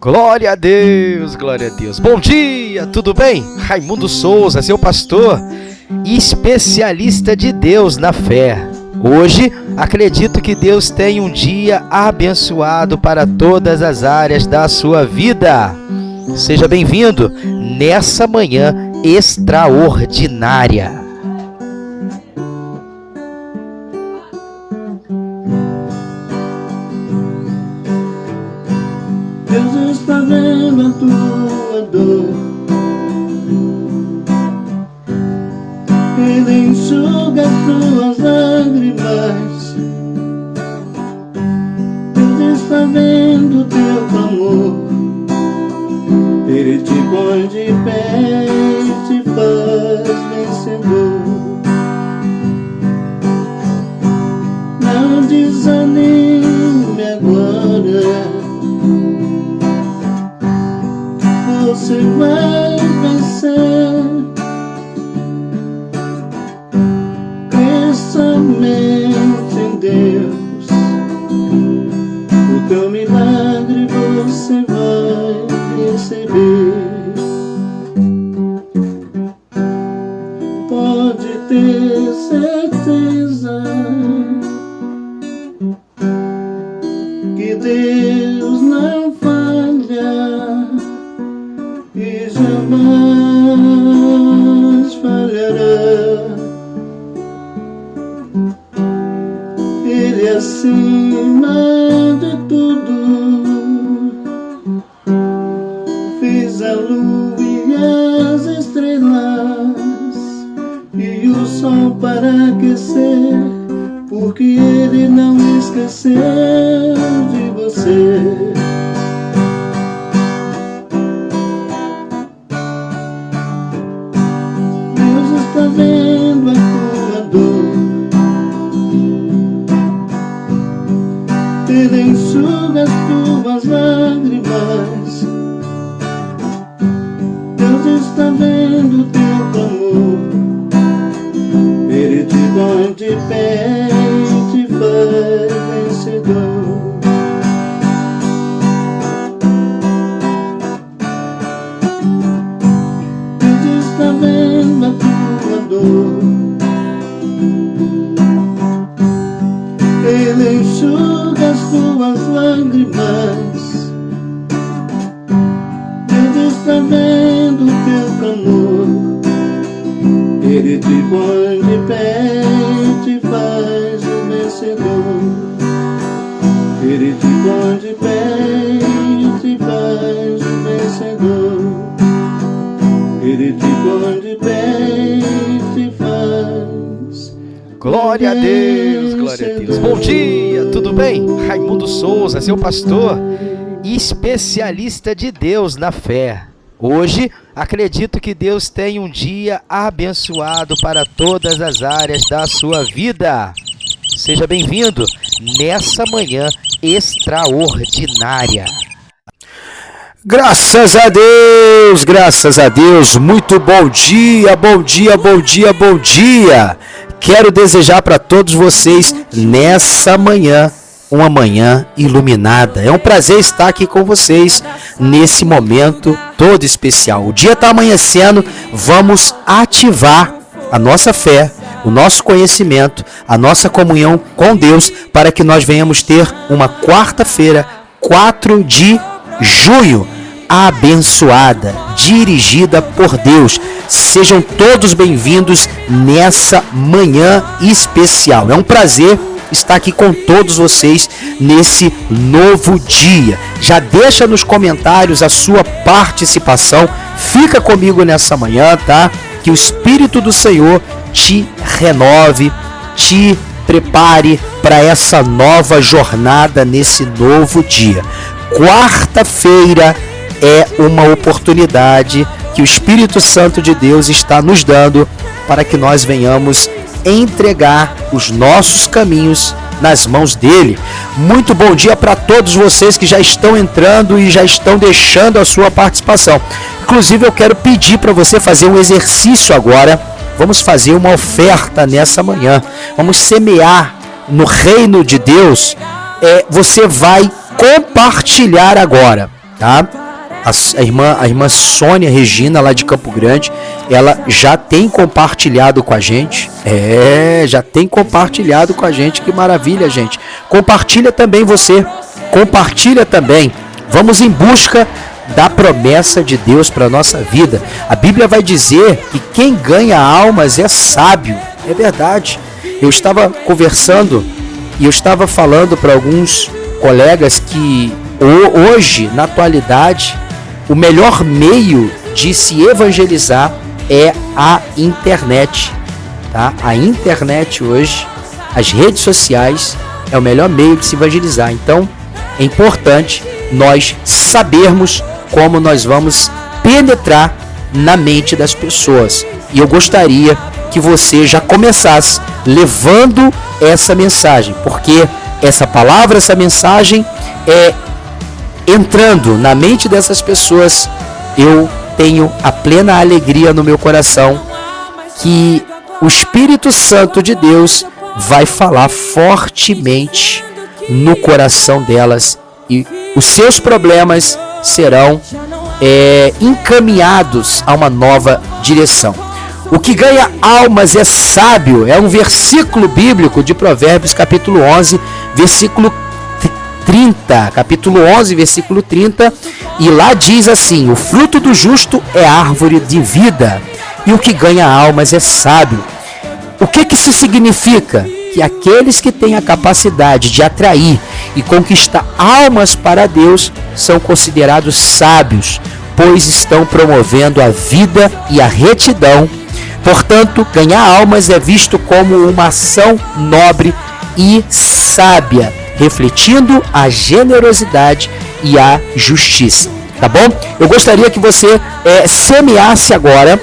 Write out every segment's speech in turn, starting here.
Glória a Deus, glória a Deus. Bom dia, tudo bem? Raimundo Souza, seu pastor e especialista de Deus na fé. Hoje, acredito que Deus tem um dia abençoado para todas as áreas da sua vida. Seja bem-vindo nessa manhã extraordinária. Deus está vendo a tua dor, Ele enxuga as tuas lágrimas. Deus está vendo o teu clamor, Ele te põe de pé e te faz vencedor. Não desanime agora, você vai vencer. Crê somente em Deus, o teu milagre você vai receber. Pode ter certeza que Deus não falha e jamais falhará. Ele é acima de tudo, fez a lua e as estrelas e o sol para aquecer, porque Ele não esqueceu de você. Está vendo a tua dor, Ele enxuga as tuas lágrimas. Deus está vendo o teu clamor, Ele te põe de pé e te faz vencedor. Deus está vendo a tua dor, Ele enxuga as tuas lágrimas. Deus está vendo o teu clamor, Ele te põe de pé e te faz um vencedor. Ele te põe de pé e te faz um vencedor. Ele te põe de pé e te faz. Glória a Deus, glória a Deus. Bom dia, tudo bem? Raimundo Souza, seu pastor e especialista de Deus na fé. Hoje, acredito que Deus tem um dia abençoado para todas as áreas da sua vida. Seja bem-vindo nessa manhã extraordinária. Graças a Deus, muito bom dia, bom dia, bom dia, bom dia. Quero desejar para todos vocês nessa manhã, uma manhã iluminada. É um prazer estar aqui com vocês nesse momento todo especial. O dia está amanhecendo, vamos ativar a nossa fé, o nosso conhecimento, a nossa comunhão com Deus, para que nós venhamos ter uma quarta-feira, 4 de junho, abençoada, dirigida por Deus. Sejam todos bem-vindos nessa manhã especial. É um prazer estar aqui com todos vocês nesse novo dia. Já deixa nos comentários a sua participação. Fica comigo nessa manhã, tá? Que o Espírito do Senhor te renove, te prepare para essa nova jornada nesse novo dia. Quarta-feira é uma oportunidade que o Espírito Santo de Deus está nos dando para que nós venhamos entregar os nossos caminhos nas mãos dele. Muito bom dia para todos vocês que já estão entrando e já estão deixando a sua participação. Inclusive, eu quero pedir para você fazer um exercício agora. Vamos fazer uma oferta nessa manhã. Vamos semear no reino de Deus. Você vai compartilhar agora. tá? A irmã Sônia Regina, lá de Campo Grande, ela já tem compartilhado com a gente. Já tem compartilhado com a gente. Que maravilha, gente. Compartilha também você. Compartilha também. Vamos em busca da promessa de Deus para a nossa vida. A Bíblia vai dizer que quem ganha almas é sábio. É verdade. Eu estava conversando e eu estava falando para alguns colegas que hoje, na atualidade, o melhor meio de se evangelizar é a internet, tá? A internet hoje, as redes sociais, é o melhor meio de se evangelizar. Então, é importante nós sabermos como nós vamos penetrar na mente das pessoas. E eu gostaria que você já começasse levando essa mensagem, porque essa palavra, essa mensagem é entrando na mente dessas pessoas. Eu tenho a plena alegria no meu coração que o Espírito Santo de Deus vai falar fortemente no coração delas e os seus problemas serão encaminhados a uma nova direção. O que ganha almas é sábio, é um versículo bíblico de Provérbios capítulo 11, versículo 30, capítulo 11, versículo 30, e lá diz assim: o fruto do justo é árvore de vida, e o que ganha almas é sábio. O que isso significa? Que aqueles que têm a capacidade de atrair e conquistar almas para Deus são considerados sábios, pois estão promovendo a vida e a retidão. Portanto, ganhar almas é visto como uma ação nobre e sábia, refletindo a generosidade e a justiça, tá bom? Eu gostaria que você semeasse agora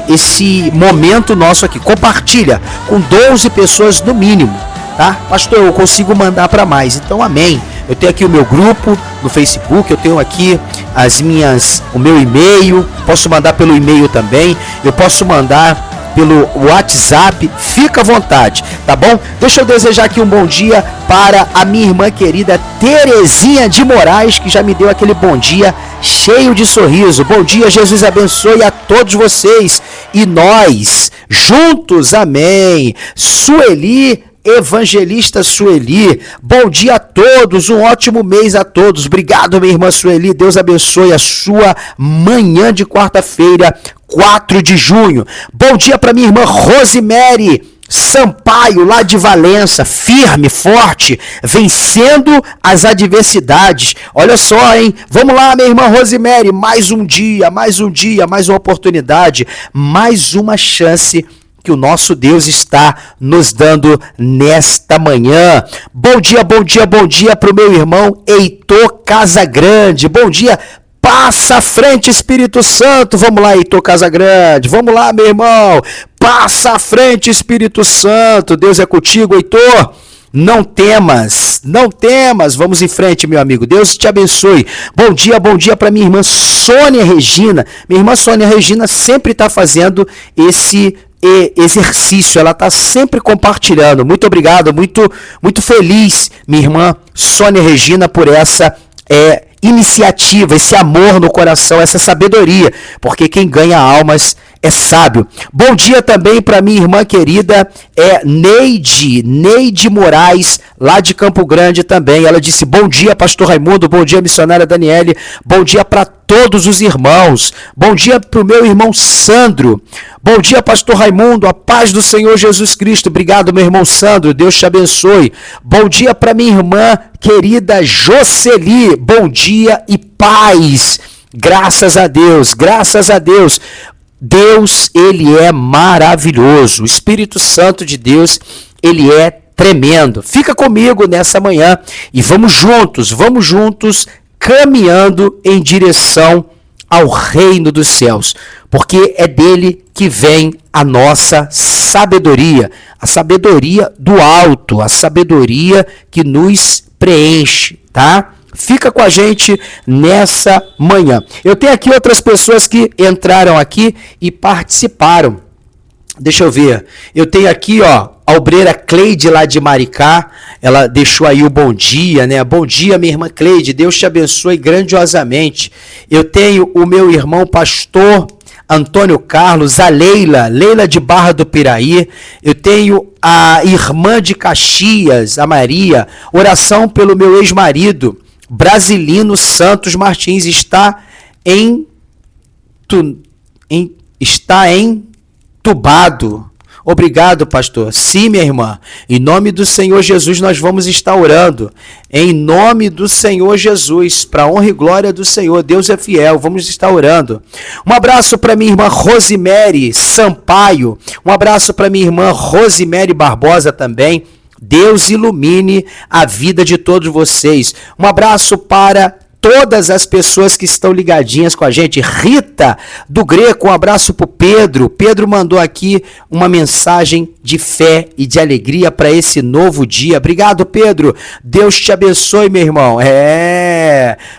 esse momento nosso aqui. Compartilha com 12 pessoas no mínimo, tá? Pastor, eu consigo mandar para mais, então amém. Eu tenho aqui o meu grupo no Facebook, eu tenho aqui o meu e-mail, posso mandar pelo e-mail também, eu posso mandar pelo WhatsApp, fica à vontade, tá bom? Deixa eu desejar aqui um bom dia para a minha irmã querida Terezinha de Moraes, que já me deu aquele bom dia cheio de sorriso. Bom dia, Jesus abençoe a todos vocês e nós juntos, amém. Sueli, Evangelista Sueli, bom dia a todos, um ótimo mês a todos. Obrigado, minha irmã Sueli, Deus abençoe a sua manhã de quarta-feira, 4 de junho. Bom dia para minha irmã Rosemary Sampaio, lá de Valença, firme, forte, vencendo as adversidades. Olha só, hein? Vamos lá, minha irmã Rosemary, mais um dia, mais uma oportunidade, mais uma chance que o nosso Deus está nos dando nesta manhã. Bom dia para o meu irmão Heitor Casagrande. Bom dia, passa à frente, Espírito Santo. Vamos lá, Heitor Casagrande. Vamos lá, meu irmão. Passa à frente, Espírito Santo. Deus é contigo, Heitor. Não temas, vamos em frente, meu amigo, Deus te abençoe. Bom dia para minha irmã Sônia Regina. Minha irmã Sônia Regina sempre está fazendo esse exercício, ela está sempre compartilhando. Muito obrigado, muito feliz, minha irmã Sônia Regina, por essa iniciativa, esse amor no coração, essa sabedoria, porque quem ganha almas é sábio. Bom dia também para minha irmã querida Neide Moraes, lá de Campo Grande também. Ela disse: bom dia, pastor Raimundo, bom dia, missionária Daniele, bom dia para todos os irmãos, bom dia para o meu irmão Sandro, bom dia, pastor Raimundo, a paz do Senhor Jesus Cristo. Obrigado, meu irmão Sandro, Deus te abençoe. Bom dia para minha irmã querida Jocely, bom dia e paz. Graças a Deus. Deus, Ele é maravilhoso. O Espírito Santo de Deus, Ele é tremendo. Fica comigo nessa manhã e vamos juntos caminhando em direção ao reino dos céus, porque é dele que vem a nossa sabedoria, a sabedoria do alto, a sabedoria que nos preenche, tá? Fica com a gente nessa manhã. Eu tenho aqui outras pessoas que entraram aqui e participaram. Deixa eu ver. Eu tenho aqui, a obreira Cleide lá de Maricá, ela deixou aí o bom dia, né? Bom dia, minha irmã Cleide, Deus te abençoe grandiosamente. Eu tenho o meu irmão pastor Antônio Carlos, a Leila de Barra do Piraí, eu tenho a irmã de Caxias, a Maria, oração pelo meu ex-marido, Brasilino Santos Martins, está entubado. Obrigado, pastor. Sim, minha irmã. Em nome do Senhor Jesus, nós vamos estar orando. Em nome do Senhor Jesus, para a honra e glória do Senhor. Deus é fiel. Vamos estar orando. Um abraço para minha irmã Rosemary Sampaio. Um abraço para minha irmã Rosemary Barbosa também. Deus ilumine a vida de todos vocês. Um abraço para todas as pessoas que estão ligadinhas com a gente. Rita do Greco, um abraço pro Pedro. Pedro mandou aqui uma mensagem de fé e de alegria para esse novo dia. Obrigado, Pedro. Deus te abençoe, meu irmão.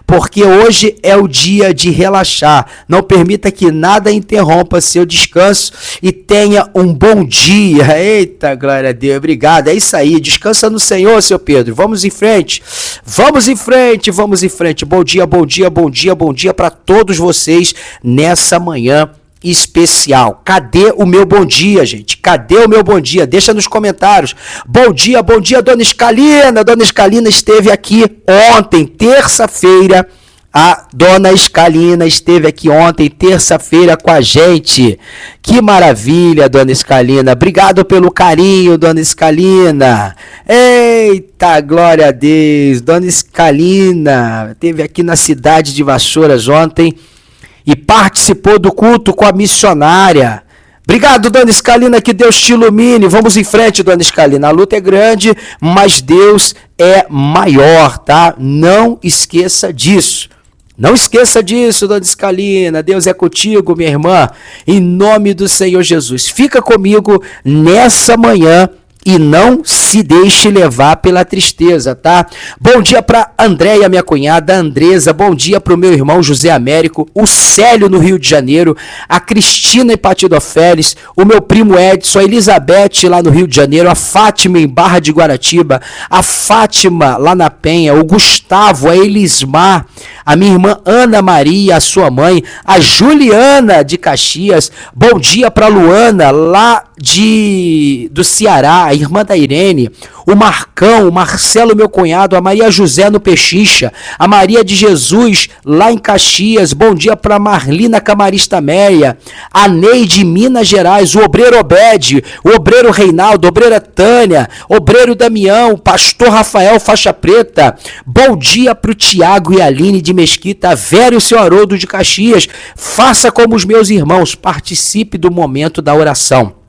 Porque hoje é o dia de relaxar. Não permita que nada interrompa seu descanso e tenha um bom dia. Eita, glória a Deus. Obrigado. É isso aí. Descansa no Senhor, seu Pedro. Vamos em frente. Vamos em frente, vamos em frente. Bom dia, bom dia, bom dia, bom dia para todos vocês nessa manhã especial. Cadê o meu bom dia, gente? Cadê o meu bom dia? Deixa nos comentários. Bom dia, dona Escalina. Dona Escalina esteve aqui ontem, terça-feira. A dona Escalina esteve aqui ontem, terça-feira, com a gente. Que maravilha, dona Escalina. Obrigado pelo carinho, dona Escalina. Eita, glória a Deus. Dona Escalina esteve aqui na cidade de Vassouras ontem e participou do culto com a missionária. Obrigado, dona Escalina, que Deus te ilumine. Vamos em frente, dona Escalina. A luta é grande, mas Deus é maior, tá? Não esqueça disso. Não esqueça disso, dona Escalina. Deus é contigo, minha irmã. Em nome do Senhor Jesus. Fica comigo nessa manhã e não se deixe levar pela tristeza, tá? Bom dia para Andréia, minha cunhada, Andresa. Bom dia para o meu irmão José Américo, o Célio no Rio de Janeiro, a Cristina em Patidofélis, o meu primo Edson, a Elizabeth lá no Rio de Janeiro, a Fátima em Barra de Guaratiba, a Fátima lá na Penha, o Gustavo, a Elismar, a minha irmã Ana Maria, a sua mãe, a Juliana de Caxias. Bom dia para Luana lá do Ceará, a irmã da Irene, o Marcão, o Marcelo, meu cunhado, a Maria José no Pechicha, a Maria de Jesus lá em Caxias. Bom dia para Marlina Camarista Meia, a Neide Minas Gerais, o obreiro Obed, o obreiro Reinaldo, a obreira Tânia, obreiro Damião, o pastor Rafael Faixa Preta. Bom dia para o Tiago e a Aline de Mesquita, a Vera e o seu Haroldo de Caxias. Faça como os meus irmãos, participe do momento da oração.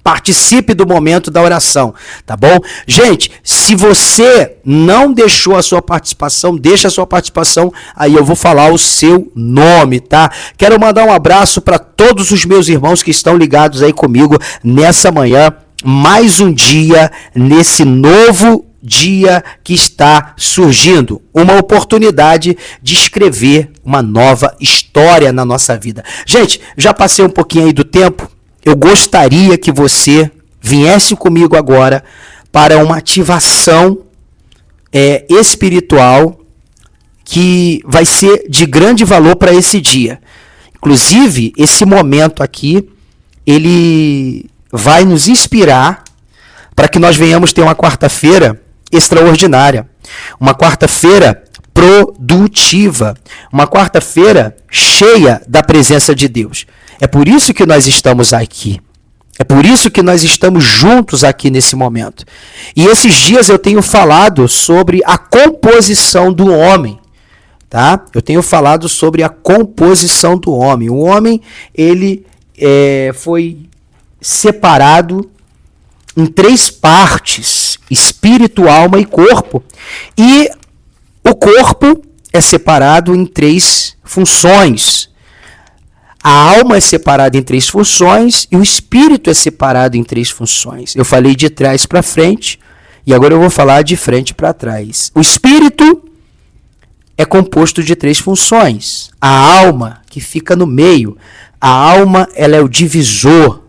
Participe do momento da oração, tá bom? Gente, se você não deixou a sua participação, deixa a sua participação, aí eu vou falar o seu nome, tá? Quero mandar um abraço para todos os meus irmãos que estão ligados aí comigo nessa manhã, mais um dia, nesse novo dia que está surgindo, uma oportunidade de escrever uma nova história na nossa vida. Gente, já passei um pouquinho aí do tempo. Eu gostaria que você viesse comigo agora para uma ativação espiritual que vai ser de grande valor para esse dia. Inclusive, esse momento aqui, ele vai nos inspirar para que nós venhamos ter uma quarta-feira extraordinária, uma quarta-feira produtiva, uma quarta-feira cheia da presença de Deus. É por isso que nós estamos aqui. É por isso que nós estamos juntos aqui nesse momento. E esses dias eu tenho falado sobre a composição do homem. Tá? Eu tenho falado sobre a composição do homem. O homem, ele foi separado em 3 partes: espírito, alma e corpo. E o corpo é separado em 3 funções. A alma é separada em 3 funções e o espírito é separado em 3 funções. Eu falei de trás para frente e agora eu vou falar de frente para trás. O espírito é composto de 3 funções. A alma, que fica no meio, a alma ela é o divisor.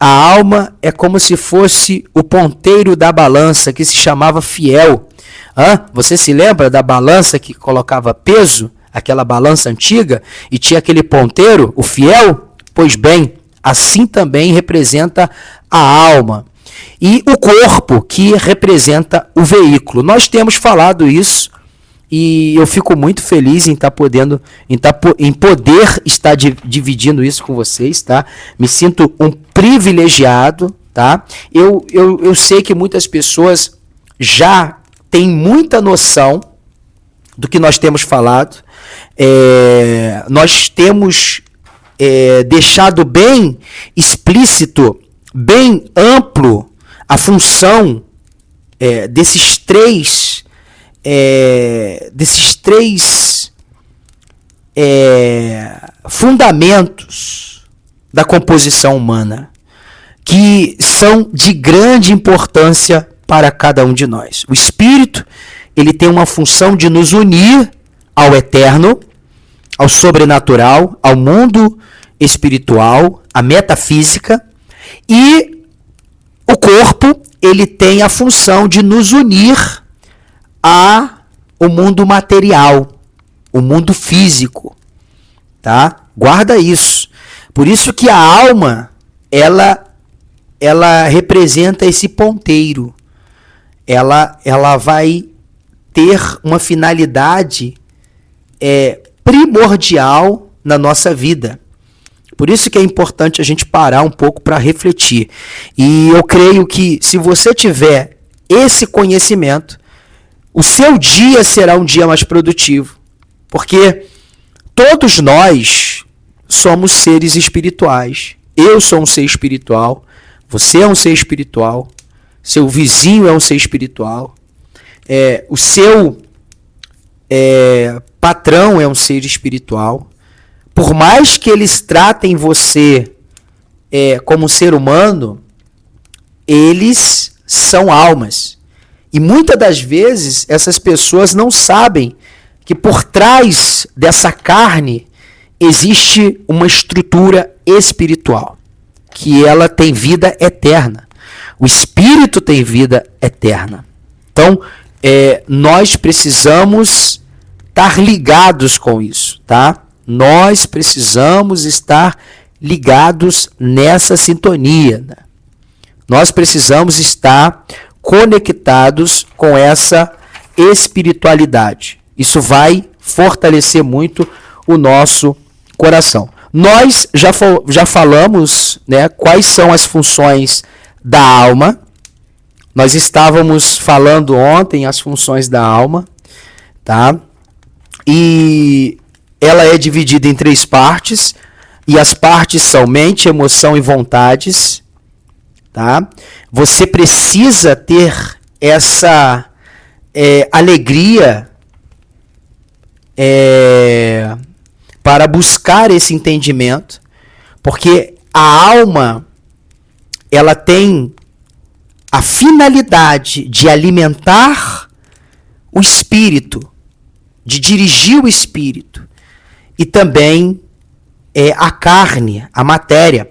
A alma é como se fosse o ponteiro da balança, que se chamava fiel. Você se lembra da balança que colocava peso? Aquela balança antiga? E tinha aquele ponteiro, o fiel? Pois bem, assim também representa a alma. E o corpo, que representa o veículo. Nós temos falado isso e eu fico muito feliz em poder estar dividindo isso com vocês, tá? Me sinto um privilegiado, tá? Eu sei que muitas pessoas já têm muita noção do que nós temos falado. Nós temos deixado bem explícito, bem amplo a função desses três fundamentos da composição humana, que são de grande importância para cada um de nós. O espírito, ele tem uma função de nos unir ao eterno, ao sobrenatural, ao mundo espiritual, à metafísica, e o corpo, ele tem a função de nos unir ao mundo material, o mundo físico, tá? Guarda isso. Por isso que a alma, ela representa esse ponteiro. Ela vai ter uma finalidade primordial na nossa vida. Por isso que é importante a gente parar um pouco para refletir. E eu creio que se você tiver esse conhecimento, o seu dia será um dia mais produtivo. Porque todos nós somos seres espirituais. Eu sou um ser espiritual, você é um ser espiritual, seu vizinho é um ser espiritual, o seu patrão é um ser espiritual. Por mais que eles tratem você como ser humano, eles são almas. E muitas das vezes essas pessoas não sabem que por trás dessa carne existe uma estrutura espiritual, que ela tem vida eterna. O espírito tem vida eterna. Então, nós precisamos estar ligados com isso, tá? Nós precisamos estar ligados nessa sintonia, né? Nós precisamos estar conectados com essa espiritualidade. Isso vai fortalecer muito o nosso coração. Nós já falamos, né, quais são as funções da alma. Nós estávamos falando ontem as funções da alma, tá? E ela é dividida em 3 partes, e as partes são mente, emoção e vontades, tá? Você precisa ter essa alegria para buscar esse entendimento, porque a alma, ela tem a finalidade de alimentar o espírito, de dirigir o espírito, e também a carne, a matéria,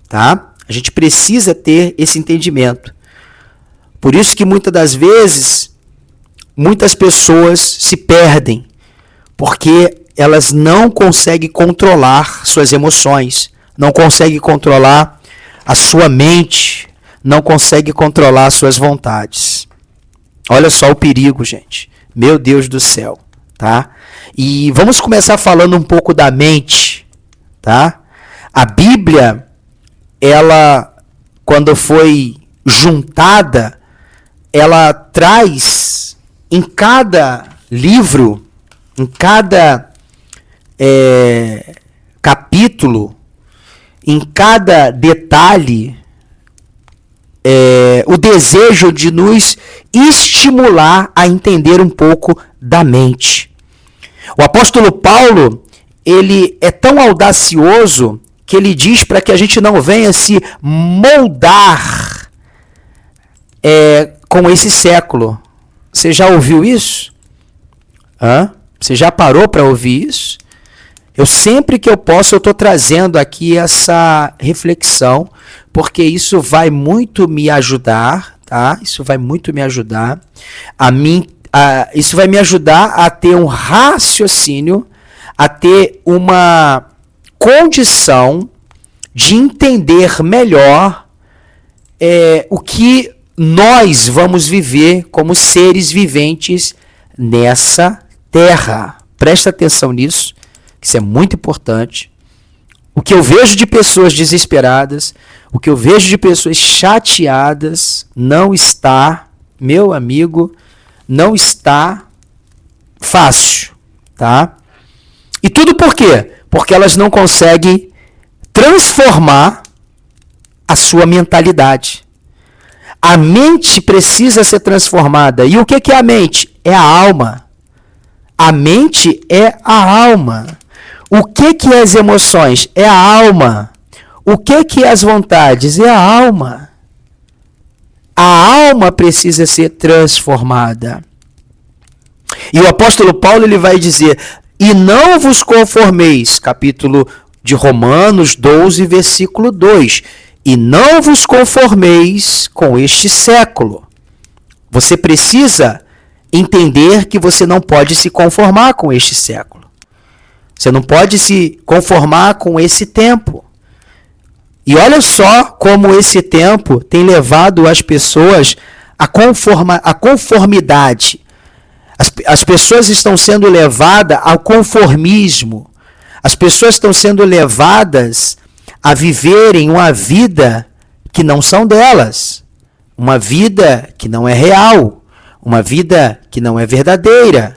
tá? A gente precisa ter esse entendimento. Por isso que muitas das vezes, muitas pessoas se perdem, porque elas não conseguem controlar suas emoções, não conseguem controlar a sua mente, não conseguem controlar suas vontades. Olha só o perigo, gente. Meu Deus do céu, tá? E vamos começar falando um pouco da mente, tá? A Bíblia, ela, quando foi juntada, ela traz em cada livro, em cada capítulo, em cada detalhe, o desejo de nos estimular a entender um pouco da mente. O apóstolo Paulo, ele é tão audacioso que ele diz para que a gente não venha se moldar com esse século. Você já ouviu isso? Você já parou para ouvir isso? Sempre que eu posso, eu estou trazendo aqui essa reflexão, porque isso vai muito me ajudar, tá? Isso vai muito me ajudar isso vai me ajudar a ter um raciocínio, a ter uma condição de entender melhor o que nós vamos viver como seres viventes nessa terra. Presta atenção nisso, que isso é muito importante. O que eu vejo de pessoas desesperadas, o que eu vejo de pessoas chateadas, não está, meu amigo, não está fácil, tá? E tudo por quê? Porque elas não conseguem transformar a sua mentalidade. A mente precisa ser transformada. E o que é a mente? É a alma. A mente é a alma. O que é as emoções? É a alma. O que é as vontades? É a alma. A alma precisa ser transformada. E o apóstolo Paulo ele vai dizer: e não vos conformeis, capítulo de Romanos 12, versículo 2. E não vos conformeis com este século. Você precisa entender que você não pode se conformar com este século. Você não pode se conformar com esse tempo. E olha só como esse tempo tem levado as pessoas à conformidade. As pessoas estão sendo levadas ao conformismo. As pessoas estão sendo levadas a viverem uma vida que não são delas. Uma vida que não é real. Uma vida que não é verdadeira.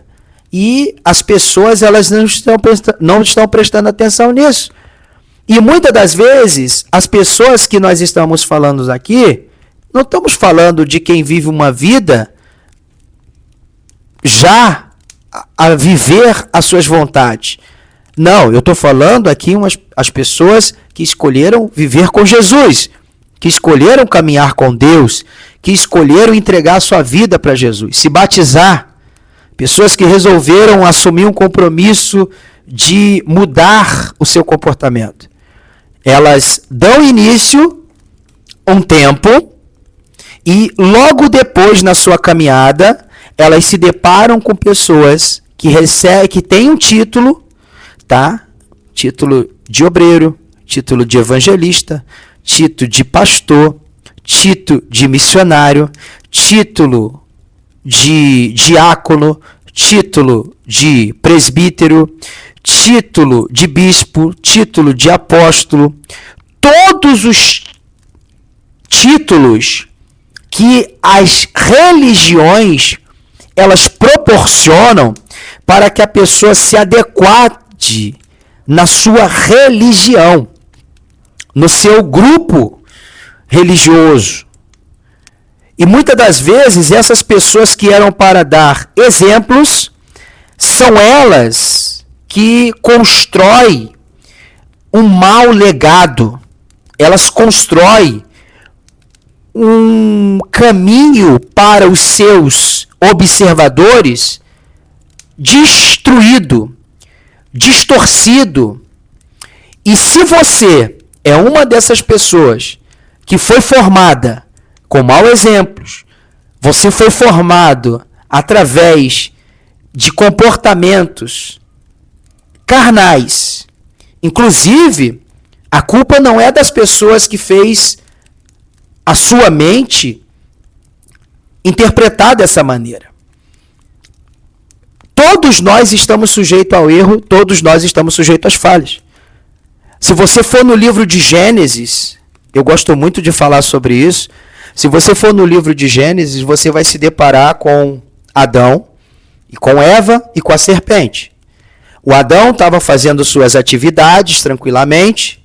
E as pessoas elas não estão prestando atenção nisso. E muitas das vezes, as pessoas que nós estamos falando aqui, não estamos falando de quem vive uma vida já a viver as suas vontades. Não, eu estou falando aqui as pessoas que escolheram viver com Jesus, que escolheram caminhar com Deus, que escolheram entregar sua vida para Jesus, se batizar. Pessoas que resolveram assumir um compromisso de mudar o seu comportamento. Elas dão início um tempo e logo depois na sua caminhada, elas se deparam com pessoas que têm um título, tá? Título de obreiro, título de evangelista, título de pastor, título de missionário, título de diácono, título de presbítero, título de bispo, título de apóstolo, todos os títulos que as religiões elas proporcionam para que a pessoa se adequade na sua religião, no seu grupo religioso. E muitas das vezes essas pessoas que eram para dar exemplos são elas que constroem um mau legado. Elas constroem um caminho para os seus observadores destruído, distorcido. E se você é uma dessas pessoas que foi formada com maus exemplos, você foi formado através de comportamentos carnais, inclusive, a culpa não é das pessoas que fez a sua mente interpretar dessa maneira. Todos nós estamos sujeitos ao erro, todos nós estamos sujeitos às falhas. Se você for no livro de Gênesis, eu gosto muito de falar sobre isso, se você for no livro de Gênesis, você vai se deparar com Adão, e com Eva e com a serpente. O Adão estava fazendo suas atividades tranquilamente,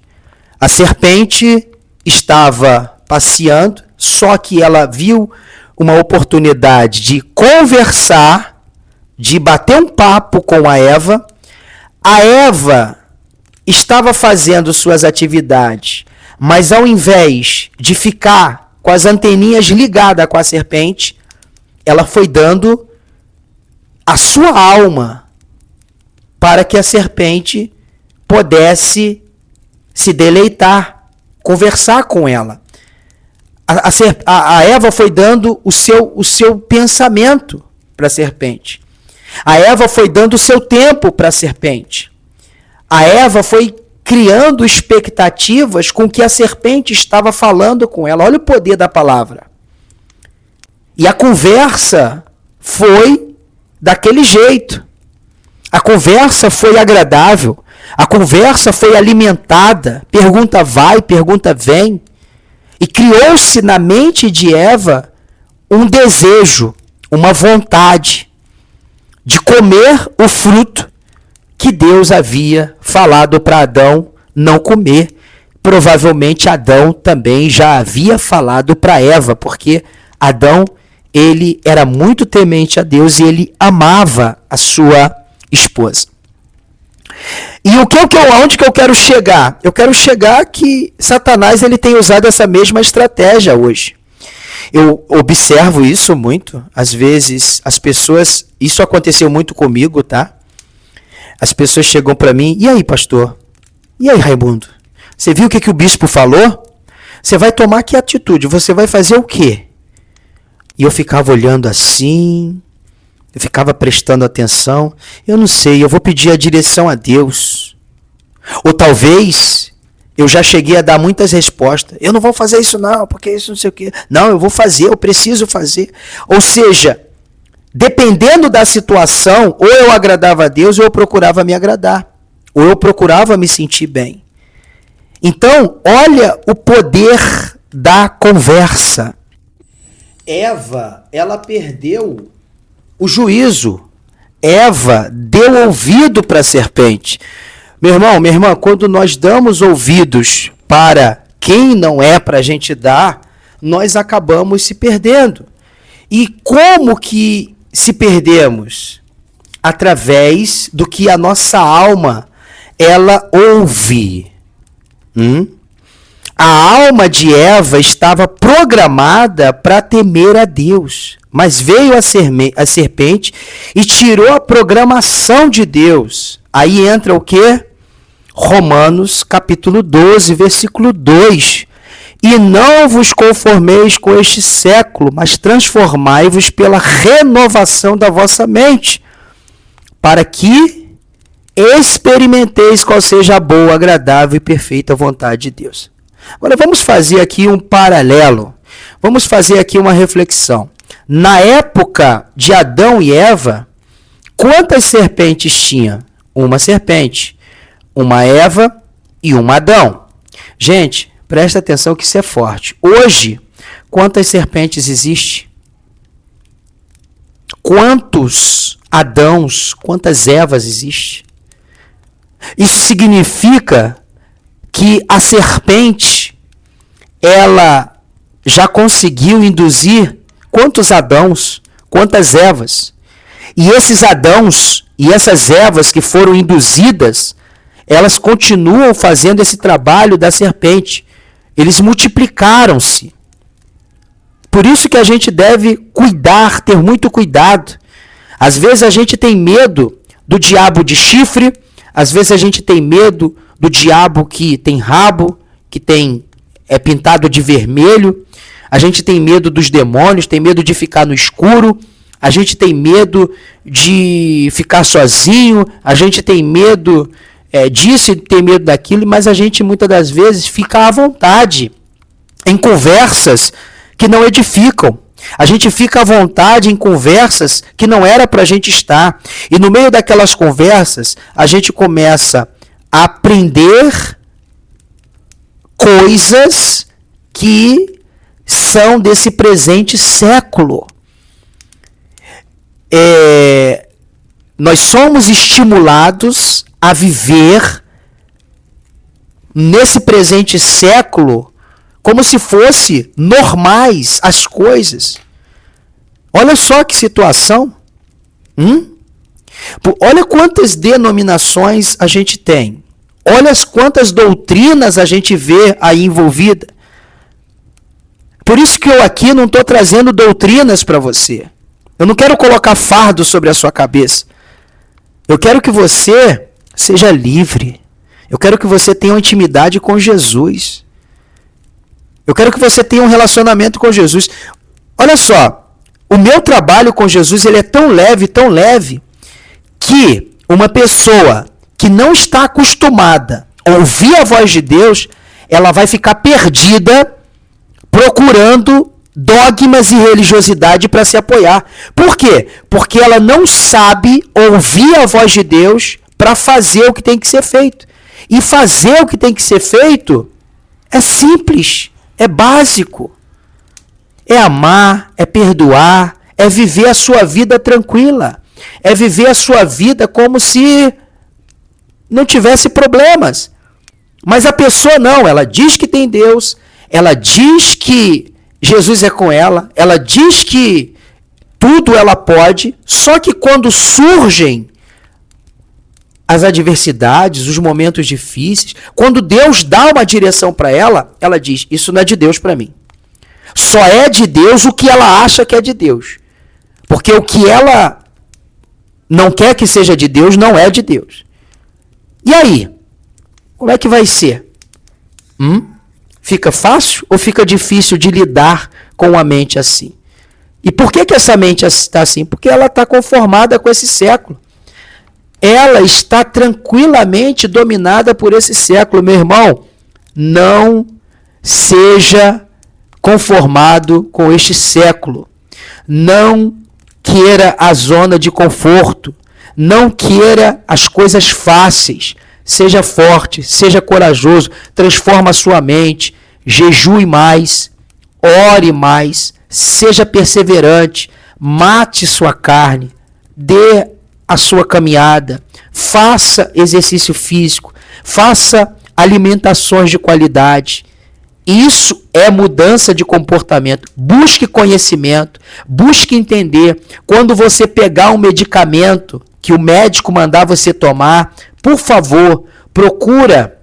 a serpente estava passeando, só que ela viu uma oportunidade de conversar, de bater um papo com a Eva. A Eva estava fazendo suas atividades, mas ao invés de ficar com as anteninhas ligadas com a serpente, ela foi dando a sua alma para que a serpente pudesse se deleitar, conversar com ela. A Eva foi dando o seu pensamento para a serpente. A Eva foi dando o seu tempo para a serpente. A Eva foi criando expectativas com que a serpente estava falando com ela. Olha o poder da palavra. E a conversa foi daquele jeito. A conversa foi agradável. A conversa foi alimentada. Pergunta vai, pergunta vem. E criou-se na mente de Eva um desejo, uma vontade de comer o fruto que Deus havia falado para Adão não comer. Provavelmente Adão também já havia falado para Eva, porque Adão, ele era muito temente a Deus e ele amava a sua esposa. E onde que eu quero chegar? Eu quero chegar que Satanás ele tem usado essa mesma estratégia hoje. Eu observo isso muito. Às vezes as pessoas, isso aconteceu muito comigo, tá? As pessoas chegam para mim, e aí, pastor? E aí, Raimundo? Você viu o que o bispo falou? Você vai tomar que atitude? Você vai fazer o quê? E eu ficava olhando assim, eu ficava prestando atenção. Eu não sei, eu vou pedir a direção a Deus. Ou talvez eu já cheguei a dar muitas respostas. Eu não vou fazer isso não, porque isso não sei o quê. Não, eu vou fazer, eu preciso fazer. Ou seja, dependendo da situação, ou eu agradava a Deus, ou eu procurava me agradar. Ou eu procurava me sentir bem. Então, olha o poder da conversa. Eva, ela perdeu o juízo. Eva deu ouvido para a serpente. Meu irmão, minha irmã, quando nós damos ouvidos para quem não é para a gente dar, nós acabamos se perdendo. E como que se perdemos? Através do que a nossa alma, ela ouve. A alma de Eva estava programada para temer a Deus. Mas veio a serpente e tirou a programação de Deus. Aí entra o quê? Romanos capítulo 12, versículo 2. E não vos conformeis com este século, mas transformai-vos pela renovação da vossa mente, para que experimenteis qual seja a boa, agradável e perfeita vontade de Deus. Agora vamos fazer aqui um paralelo. Vamos fazer aqui uma reflexão. Na época de Adão e Eva, quantas serpentes tinha? Uma serpente, uma Eva e um Adão. Gente, presta atenção que isso é forte. Hoje, quantas serpentes existem? Quantos Adãos, quantas Evas existem? Isso significa que a serpente, ela já conseguiu induzir quantos Adãos, quantas Evas? E esses Adãos e essas Evas que foram induzidas, elas continuam fazendo esse trabalho da serpente. Eles multiplicaram-se. Por isso que a gente deve cuidar, ter muito cuidado. Às vezes a gente tem medo do diabo de chifre, às vezes a gente tem medo do diabo que tem rabo, que é pintado de vermelho. A gente tem medo dos demônios, tem medo de ficar no escuro. A gente tem medo de ficar sozinho. A gente tem medo disso e tem medo daquilo. Mas a gente muitas das vezes fica à vontade em conversas que não edificam. A gente fica à vontade em conversas que não era para a gente estar. E no meio daquelas conversas, a gente começa a aprender coisas que são desse presente século. Nós somos estimulados a viver nesse presente século como se fosse normais as coisas. Olha só que situação. Olha quantas denominações a gente tem. Olha quantas doutrinas a gente vê aí envolvida. Por isso que eu aqui não estou trazendo doutrinas para você. Eu não quero colocar fardo sobre a sua cabeça. Eu quero que você seja livre. Eu quero que você tenha uma intimidade com Jesus. Eu quero que você tenha um relacionamento com Jesus. Olha só, o meu trabalho com Jesus, ele é tão leve, que uma pessoa que não está acostumada a ouvir a voz de Deus, ela vai ficar perdida procurando dogmas e religiosidade para se apoiar. Por quê? Porque ela não sabe ouvir a voz de Deus para fazer o que tem que ser feito. E fazer o que tem que ser feito é simples, é básico. É amar, é perdoar, é viver a sua vida tranquila. É viver a sua vida como se não tivesse problemas. Mas a pessoa não, ela diz que tem Deus, ela diz que Jesus é com ela, ela diz que tudo ela pode, só que quando surgem as adversidades, os momentos difíceis, quando Deus dá uma direção para ela, ela diz, isso não é de Deus para mim. Só é de Deus o que ela acha que é de Deus. Porque o que ela não quer que seja de Deus, não é de Deus. E aí? Como é que vai ser? Fica fácil ou fica difícil de lidar com uma mente assim? E por que essa mente está assim? Porque ela está conformada com esse século. Ela está tranquilamente dominada por esse século. Meu irmão, não seja conformado com este século. Não queira a zona de conforto. Não queira as coisas fáceis. Seja forte, seja corajoso, transforma a sua mente, jejue mais, ore mais, seja perseverante, mate sua carne, dê a sua caminhada, faça exercício físico, faça alimentações de qualidade. Isso é mudança de comportamento. Busque conhecimento, busque entender. Quando você pegar um medicamento que o médico mandar você tomar, por favor, procura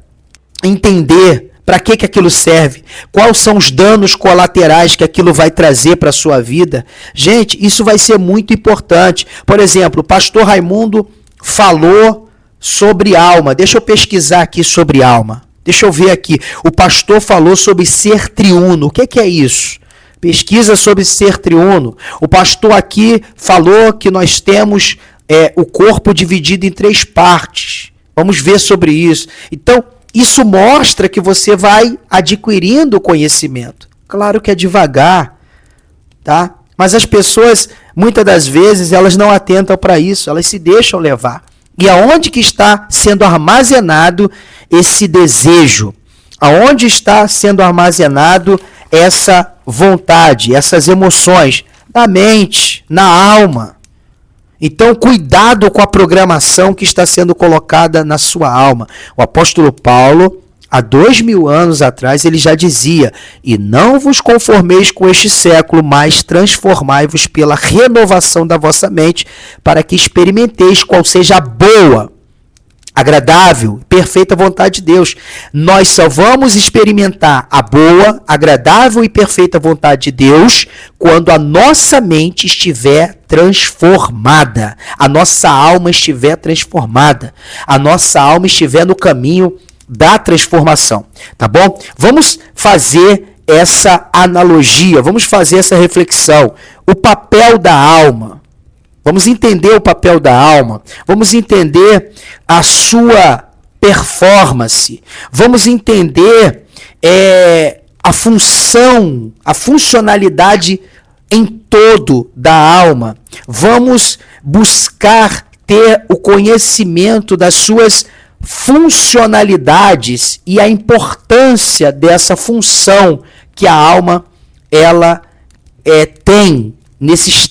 entender para que aquilo serve, quais são os danos colaterais que aquilo vai trazer para a sua vida. Gente, isso vai ser muito importante. Por exemplo, o pastor Raimundo falou sobre alma. Deixa eu pesquisar aqui sobre alma. Deixa eu ver aqui. O pastor falou sobre ser triuno. O que é isso? Pesquisa sobre ser triuno. O pastor aqui falou que nós temos o corpo dividido em 3 partes. Vamos ver sobre isso. Então, isso mostra que você vai adquirindo conhecimento. Claro que é devagar, tá? Mas as pessoas, muitas das vezes, elas não atentam para isso, elas se deixam levar. E aonde que está sendo armazenado esse desejo? Aonde está sendo armazenado essa vontade, essas emoções? Na mente, na alma. Então, cuidado com a programação que está sendo colocada na sua alma. O apóstolo Paulo, há 2000 anos atrás, ele já dizia: e não vos conformeis com este século, mas transformai-vos pela renovação da vossa mente, para que experimenteis qual seja a boa, agradável, perfeita vontade de Deus. Nós só vamos experimentar a boa, agradável e perfeita vontade de Deus quando a nossa mente estiver transformada, a nossa alma estiver transformada, a nossa alma estiver no caminho da transformação, tá bom? Vamos fazer essa analogia, vamos fazer essa reflexão. O papel da alma. Vamos entender o papel da alma, vamos entender a sua performance, vamos entender a função, a funcionalidade em todo da alma. Vamos buscar ter o conhecimento das suas funcionalidades e a importância dessa função que a alma ela tem nessas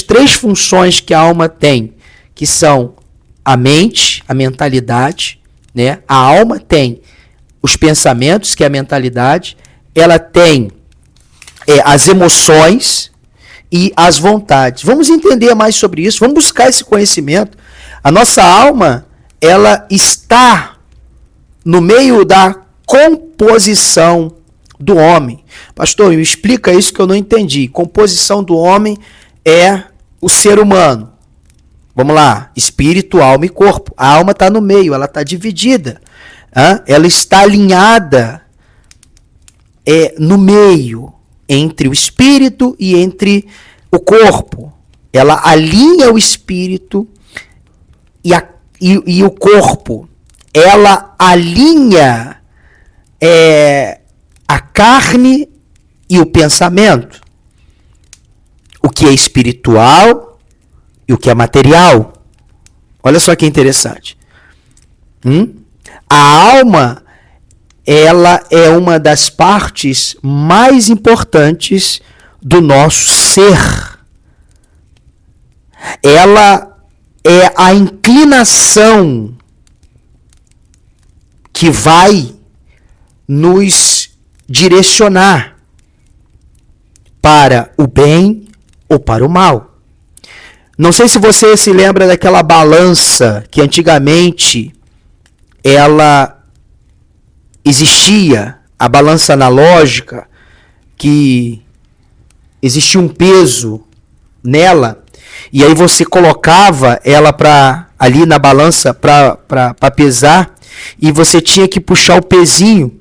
3 funções que a alma tem, que são a mente, a mentalidade, né? A alma tem os pensamentos, que é a mentalidade, ela tem as emoções e as vontades. Vamos entender mais sobre isso, vamos buscar esse conhecimento. A nossa alma, ela está no meio da composição do homem. Pastor, me explica isso que eu não entendi. Composição do homem é o ser humano. Vamos lá, espírito, alma e corpo. A alma está no meio, ela está dividida. Ela está alinhada no meio, entre o espírito e entre o corpo. Ela alinha o espírito e o corpo. Ela alinha a carne e o pensamento. O que é espiritual e o que é material. Olha só que interessante. A alma, ela é uma das partes mais importantes do nosso ser. Ela é a inclinação que vai nos direcionar para o bem ou para o mal. Não sei se você se lembra daquela balança que antigamente ela existia, a balança analógica, que existia um peso nela, e aí você colocava ela ali na balança para pesar, e você tinha que puxar o pezinho.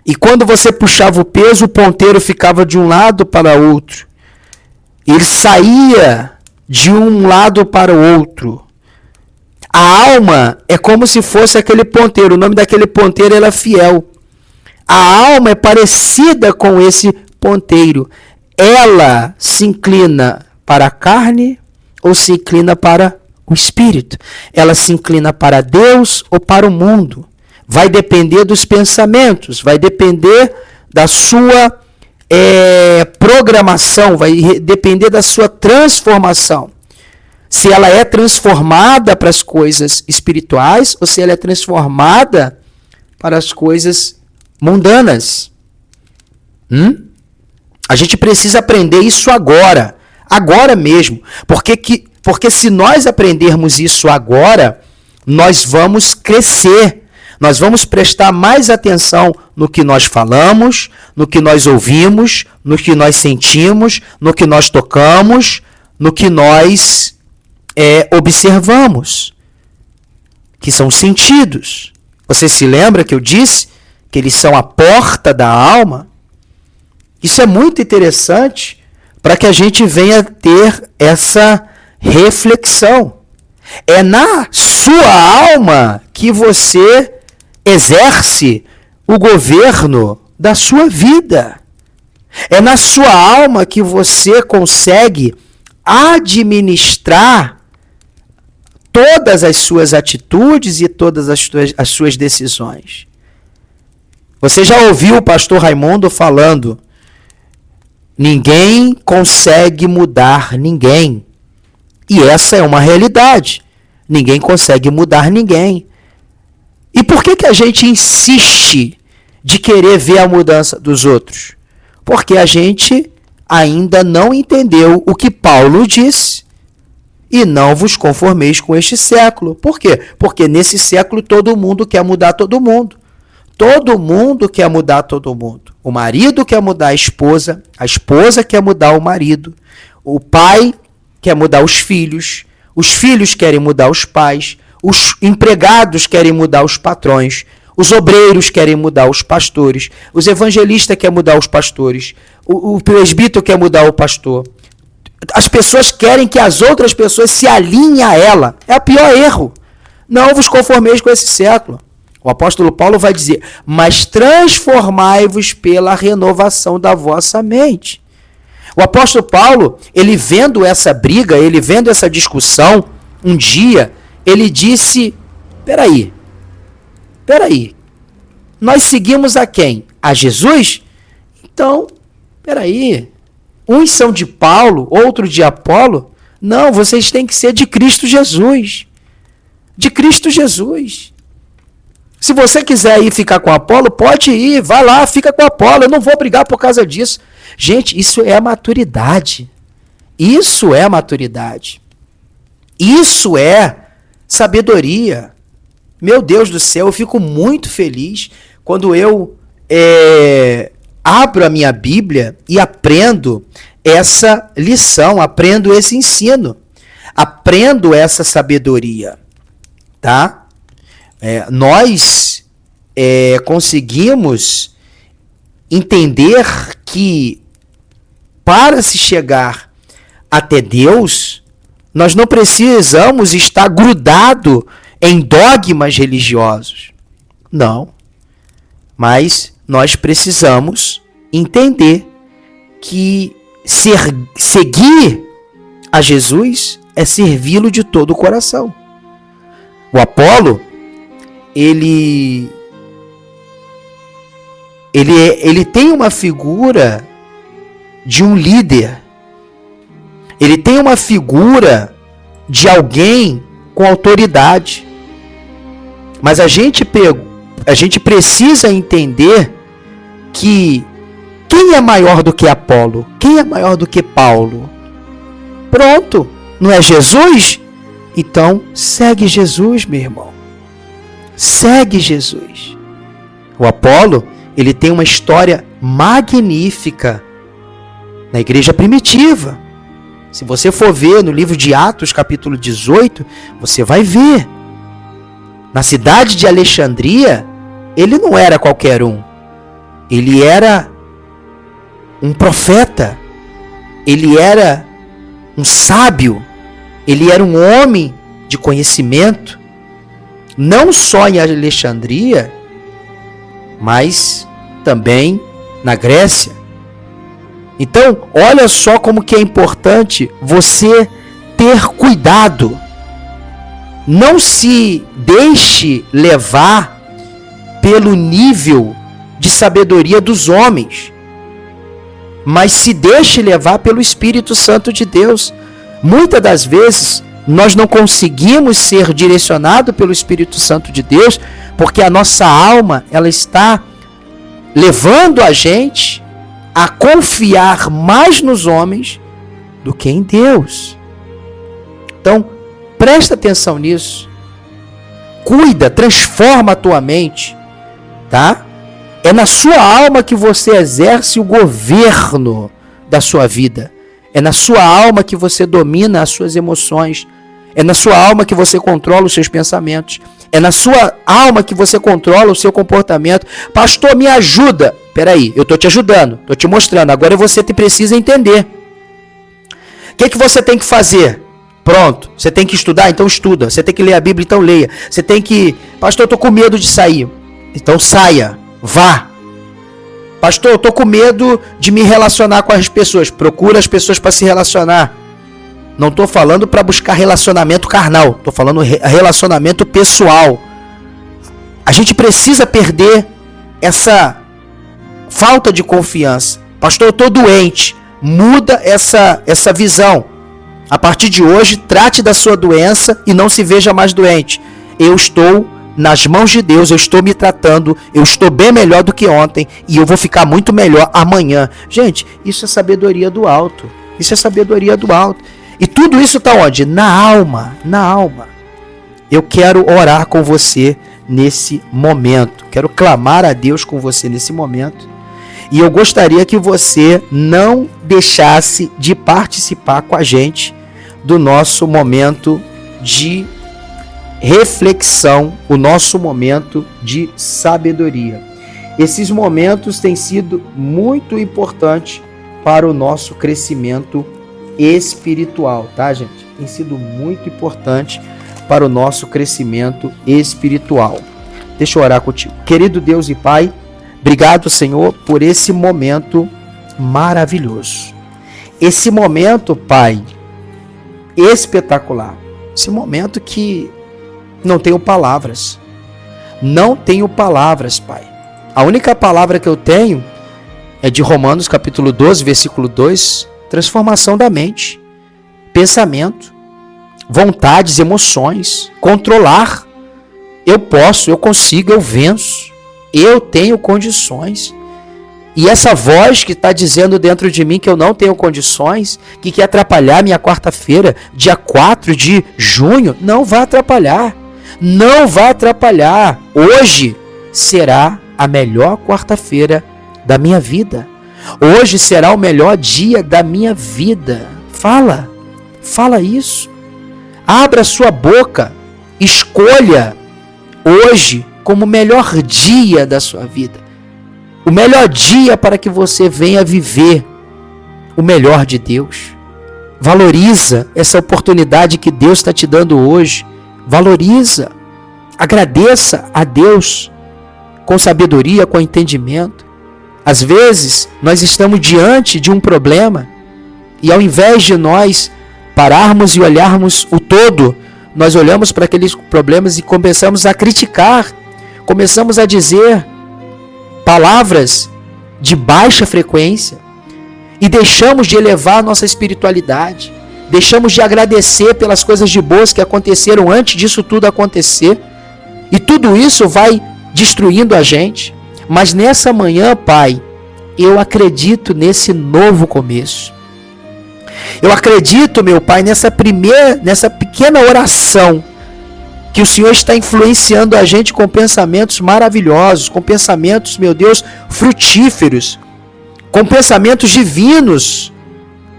E quando você puxava o peso, o ponteiro ficava de um lado para o outro. Ele saía de um lado para o outro. A alma é como se fosse aquele ponteiro. O nome daquele ponteiro é fiel. A alma é parecida com esse ponteiro. Ela se inclina para a carne ou se inclina para o espírito. Ela se inclina para Deus ou para o mundo. Vai depender dos pensamentos, vai depender da sua programação, vai depender da sua transformação. Se ela é transformada para as coisas espirituais ou se ela é transformada para as coisas mundanas. A gente precisa aprender isso agora mesmo. Porque se nós aprendermos isso agora, nós vamos crescer. Nós vamos prestar mais atenção no que nós falamos, no que nós ouvimos, no que nós sentimos, no que nós tocamos, no que nós observamos, que são os sentidos. Você se lembra que eu disse que eles são a porta da alma? Isso é muito interessante para que a gente venha ter essa reflexão. É na sua alma que você exerce o governo da sua vida. É na sua alma que você consegue administrar todas as suas atitudes e todas as suas decisões. Você já ouviu o pastor Raimundo falando: ninguém consegue mudar ninguém. E essa é uma realidade. Ninguém consegue mudar ninguém. E por que a gente insiste de querer ver a mudança dos outros? Porque a gente ainda não entendeu o que Paulo disse. E não vos conformeis com este século. Por quê? Porque nesse século todo mundo quer mudar todo mundo. Todo mundo quer mudar todo mundo. O marido quer mudar a esposa quer mudar o marido, o pai quer mudar os filhos querem mudar os pais, os empregados querem mudar os patrões, os obreiros querem mudar os pastores, os evangelistas querem mudar os pastores, o presbítero quer mudar o pastor. As pessoas querem que as outras pessoas se alinhem a ela. É o pior erro. Não vos conformeis com esse século. O apóstolo Paulo vai dizer: mas transformai-vos pela renovação da vossa mente. O apóstolo Paulo, ele vendo essa briga, ele vendo essa discussão, um dia, ele disse: peraí, nós seguimos a quem? A Jesus? Então, peraí, uns são de Paulo, outro de Apolo? Não, vocês têm que ser de Cristo Jesus. De Cristo Jesus. Se você quiser ir ficar com Apolo, pode ir, vai lá, fica com Apolo, eu não vou brigar por causa disso. Gente, isso é maturidade. Isso é maturidade. Isso é sabedoria. Meu Deus do céu, eu fico muito feliz quando eu abro a minha Bíblia e aprendo essa lição, aprendo esse ensino. aprendo essa sabedoria, tá? Nós conseguimos entender que para se chegar até Deus, nós não precisamos estar grudado em dogmas religiosos. Não. Mas nós precisamos entender que seguir a Jesus é servi-lo de todo o coração. O Apolo, ele tem uma figura de um líder. Ele tem uma figura de alguém com autoridade. Mas a gente precisa entender que quem é maior do que Apolo? Quem é maior do que Paulo? Pronto, não é Jesus? Então segue Jesus, meu irmão. Segue Jesus. O Apolo, ele tem uma história magnífica na igreja primitiva. Se você for ver no livro de Atos, capítulo 18, você vai ver. Na cidade de Alexandria, ele não era qualquer um. Ele era um profeta. Ele era um sábio. Ele era um homem de conhecimento. Não só em Alexandria, mas também na Grécia. Então, olha só como que é importante você ter cuidado. Não se deixe levar pelo nível de sabedoria dos homens, mas se deixe levar pelo Espírito Santo de Deus. Muitas das vezes, nós não conseguimos ser direcionados pelo Espírito Santo de Deus, porque a nossa alma, ela está levando a gente a confiar mais nos homens do que em Deus. Então, presta atenção nisso. Cuida, transforma a tua mente, tá? É na sua alma que você exerce o governo da sua vida. É na sua alma que você domina as suas emoções. É na sua alma que você controla os seus pensamentos. É na sua alma que você controla o seu comportamento. Pastor, me ajuda. Peraí, eu estou te ajudando, estou te mostrando. Agora você precisa entender. O que você tem que fazer? Pronto, você tem que estudar? Então estuda. Você tem que ler a Bíblia? Então leia. Você tem que... Pastor, eu estou com medo de sair. Então saia, vá. Pastor, eu estou com medo de me relacionar com as pessoas. Procura as pessoas para se relacionar. Não estou falando para buscar relacionamento carnal. Estou falando relacionamento pessoal. A gente precisa perder essa falta de confiança. Pastor, eu estou doente. Muda essa visão. A partir de hoje, trate da sua doença e não se veja mais doente. Eu estou nas mãos de Deus, eu estou me tratando, eu estou bem melhor do que ontem e eu vou ficar muito melhor amanhã. Gente, isso é sabedoria do alto. Isso é sabedoria do alto. E tudo isso está onde? Na alma. Na alma. Eu quero orar com você nesse momento. Quero clamar a Deus com você nesse momento. E eu gostaria que você não deixasse de participar com a gente do nosso momento de reflexão, o nosso momento de sabedoria. Esses momentos têm sido muito importantes para o nosso crescimento espiritual, tá, gente? Tem sido muito importante para o nosso crescimento espiritual. Deixa eu orar contigo. Querido Deus e Pai, obrigado, Senhor, por esse momento maravilhoso. Esse momento, Pai, espetacular. Esse momento que não tenho palavras. Não tenho palavras, Pai. A única palavra que eu tenho é de Romanos capítulo 12, versículo 2, transformação da mente, pensamento, vontades, emoções, controlar. Eu posso, eu consigo, eu venço. Eu tenho condições. E essa voz que está dizendo dentro de mim que eu não tenho condições, que quer atrapalhar minha quarta-feira, dia 4 de junho, não vai atrapalhar. Não vai atrapalhar. Hoje será a melhor quarta-feira da minha vida. Hoje será o melhor dia da minha vida. Fala isso. Abra sua boca, escolha hoje como o melhor dia da sua vida. O melhor dia para que você venha viver o melhor de Deus. Valoriza essa oportunidade que Deus está te dando hoje. Valoriza. Agradeça a Deus com sabedoria, com entendimento. Às vezes, nós estamos diante de um problema e ao invés de nós pararmos e olharmos o todo, nós olhamos para aqueles problemas e começamos a criticar, começamos a dizer palavras de baixa frequência e deixamos de elevar a nossa espiritualidade, deixamos de agradecer pelas coisas de boas que aconteceram antes disso tudo acontecer, e tudo isso vai destruindo a gente. Mas nessa manhã, Pai, eu acredito nesse novo começo. Eu acredito, meu Pai, nessa pequena oração que o Senhor está influenciando a gente com pensamentos maravilhosos, com pensamentos, meu Deus, frutíferos, com pensamentos divinos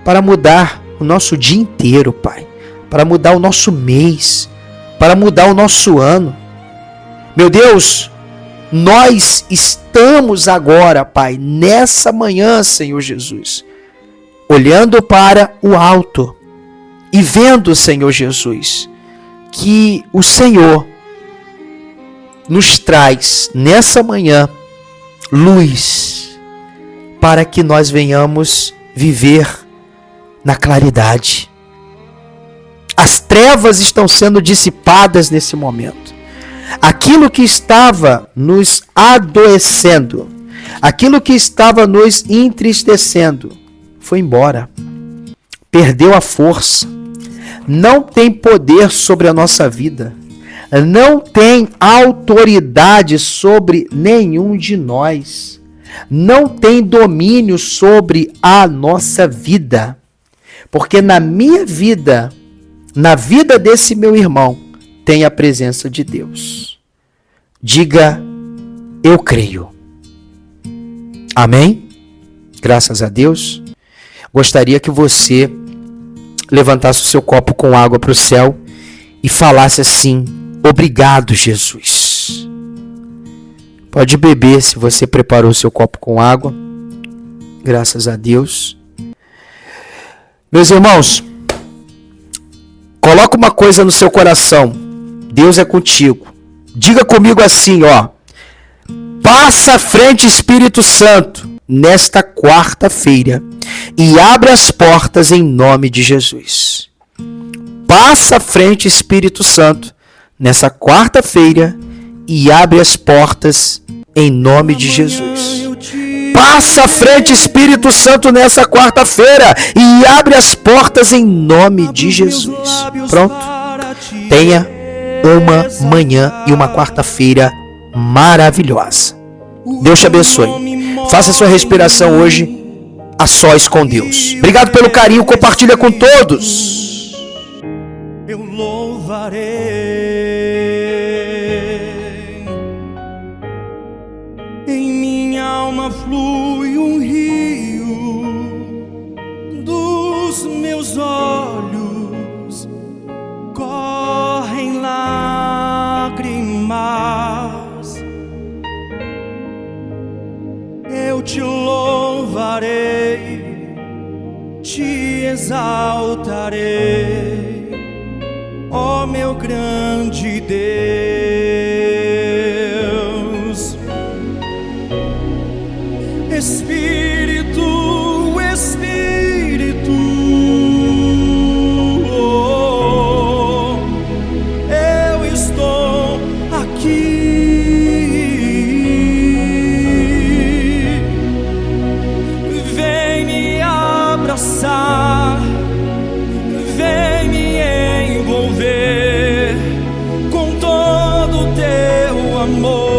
para mudar o nosso dia inteiro, Pai, para mudar o nosso mês, para mudar o nosso ano. Meu Deus, nós estamos agora, Pai, nessa manhã, Senhor Jesus, olhando para o alto e vendo, Senhor Jesus, que o Senhor nos traz nessa manhã luz para que nós venhamos viver na claridade. As trevas estão sendo dissipadas nesse momento. Aquilo que estava nos adoecendo, aquilo que estava nos entristecendo, foi embora. Perdeu a força. Não tem poder sobre a nossa vida. Não tem autoridade sobre nenhum de nós. Não tem domínio sobre a nossa vida. Porque na minha vida, na vida desse meu irmão, tem a presença de Deus. Diga, eu creio. Amém? Graças a Deus. Gostaria que você levantasse o seu copo com água para o céu e falasse assim: obrigado, Jesus. Pode beber se você preparou o seu copo com água. Graças a Deus. Meus irmãos, coloca uma coisa no seu coração. Deus é contigo. Diga comigo assim, ó: passa à frente, Espírito Santo, nesta quarta-feira e abre as portas em nome de Jesus. Passa à frente, Espírito Santo, nessa quarta-feira e abre as portas em nome de Jesus. Passa à frente, Espírito Santo, nessa quarta-feira e abre as portas em nome de Jesus. Pronto? Tenha uma manhã e uma quarta-feira maravilhosa. Deus te abençoe. Faça sua respiração hoje a sós com Deus. Obrigado pelo carinho, compartilha com todos. Eu louvarei, em minha alma flui um rio, dos meus olhos correm lágrimas. Eu te louvarei, te exaltarei, ó meu grande Deus. Espírito, Espírito, eu estou aqui. Vem me envolver com todo o teu amor.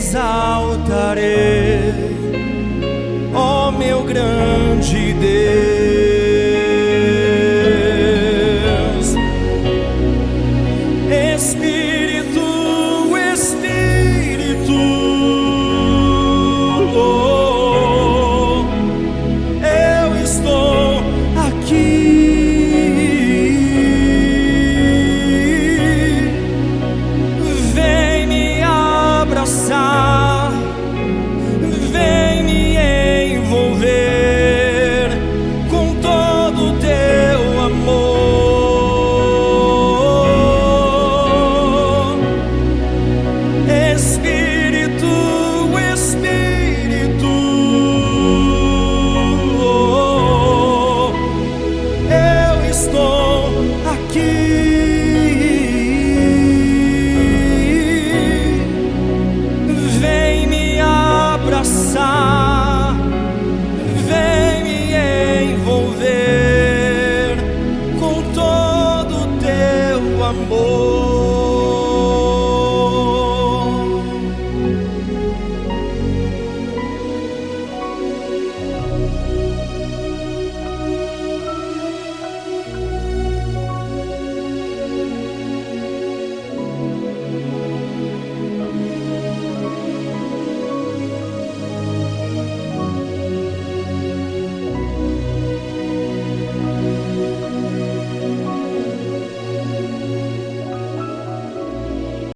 exaltarei.